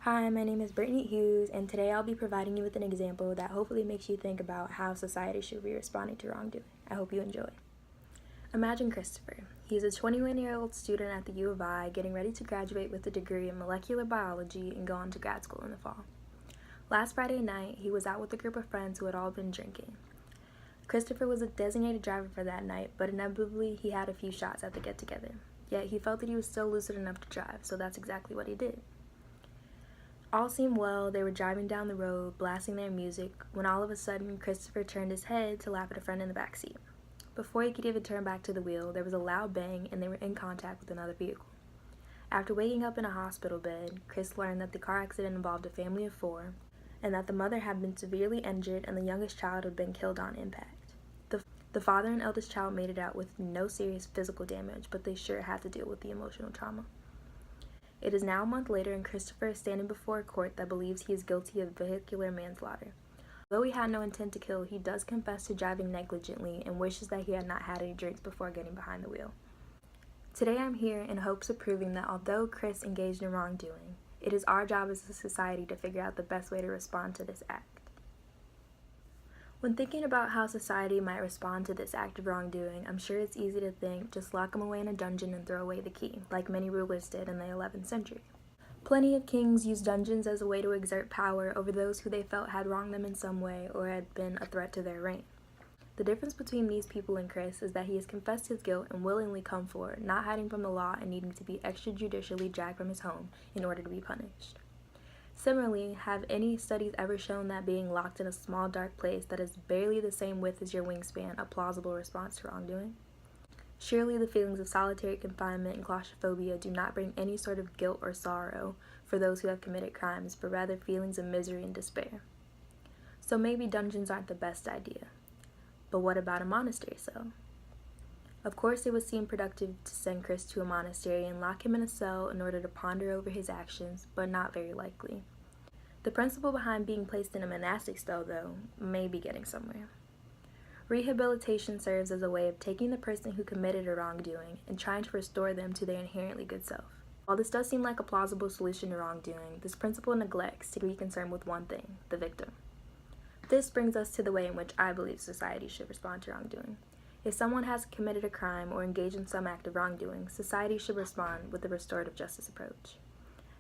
Hi, my name is Brittany Hughes, and today I'll be providing you with an example that hopefully makes you think about how society should be responding to wrongdoing. I hope you enjoy. Imagine Christopher. He's a 21-year-old student at the U of I getting ready to graduate with a degree in molecular biology and go on to grad school in the fall. Last Friday night, he was out with a group of friends who had all been drinking. Christopher was a designated driver for that night, but inevitably he had a few shots at the get-together. Yet he felt that he was still lucid enough to drive, so that's exactly what he did. All seemed well. They were driving down the road, blasting their music, when all of a sudden Christopher turned his head to laugh at a friend in the back seat. Before he could even turn back to the wheel, there was a loud bang and they were in contact with another vehicle. After waking up in a hospital bed, Chris learned that the car accident involved a family of 4 and that the mother had been severely injured and the youngest child had been killed on impact. The father and eldest child made it out with no serious physical damage, but they sure had to deal with the emotional trauma. It is now a month later and Christopher is standing before a court that believes he is guilty of vehicular manslaughter. Though he had no intent to kill, he does confess to driving negligently and wishes that he had not had any drinks before getting behind the wheel. Today I'm here in hopes of proving that although Chris engaged in wrongdoing, it is our job as a society to figure out the best way to respond to this act. When thinking about how society might respond to this act of wrongdoing, I'm sure it's easy to think just lock him away in a dungeon and throw away the key, like many rulers did in the 11th century. Plenty of kings used dungeons as a way to exert power over those who they felt had wronged them in some way or had been a threat to their reign. The difference between these people and Chris is that he has confessed his guilt and willingly come forward, not hiding from the law and needing to be extrajudicially dragged from his home in order to be punished. Similarly, have any studies ever shown that being locked in a small dark place that is barely the same width as your wingspan a plausible response to wrongdoing? Surely the feelings of solitary confinement and claustrophobia do not bring any sort of guilt or sorrow for those who have committed crimes, but rather feelings of misery and despair. So maybe dungeons aren't the best idea. But what about a monastery cell? Of course it would seem productive to send Chris to a monastery and lock him in a cell in order to ponder over his actions, but not very likely. The principle behind being placed in a monastic cell, though, may be getting somewhere. Rehabilitation serves as a way of taking the person who committed a wrongdoing and trying to restore them to their inherently good self. While this does seem like a plausible solution to wrongdoing, this principle neglects to be concerned with one thing: the victim. This brings us to the way in which I believe society should respond to wrongdoing. If someone has committed a crime or engaged in some act of wrongdoing, society should respond with the restorative justice approach.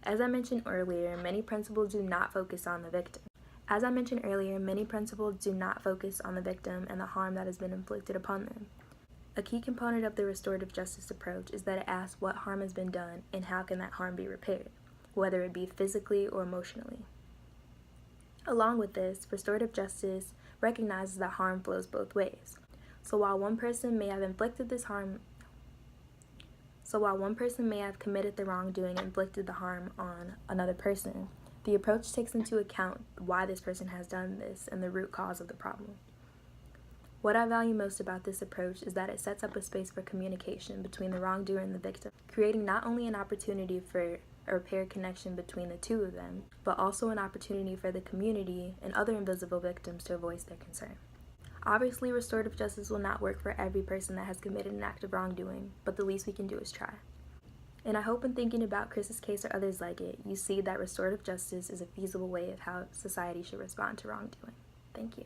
As I mentioned earlier, many principles do not focus on the victim. and the harm that has been inflicted upon them. A key component of the restorative justice approach is that it asks what harm has been done and how can that harm be repaired, whether it be physically or emotionally. Along with this, restorative justice recognizes that harm flows both ways. So while one person may have committed the wrongdoing and inflicted the harm on another person, the approach takes into account why this person has done this and the root cause of the problem. What I value most about this approach is that it sets up a space for communication between the wrongdoer and the victim, creating not only an opportunity for a repaired connection between the two of them, but also an opportunity for the community and other invisible victims to voice their concern. Obviously, restorative justice will not work for every person that has committed an act of wrongdoing, but the least we can do is try. And I hope in thinking about Chris's case or others like it, you see that restorative justice is a feasible way of how society should respond to wrongdoing. Thank you.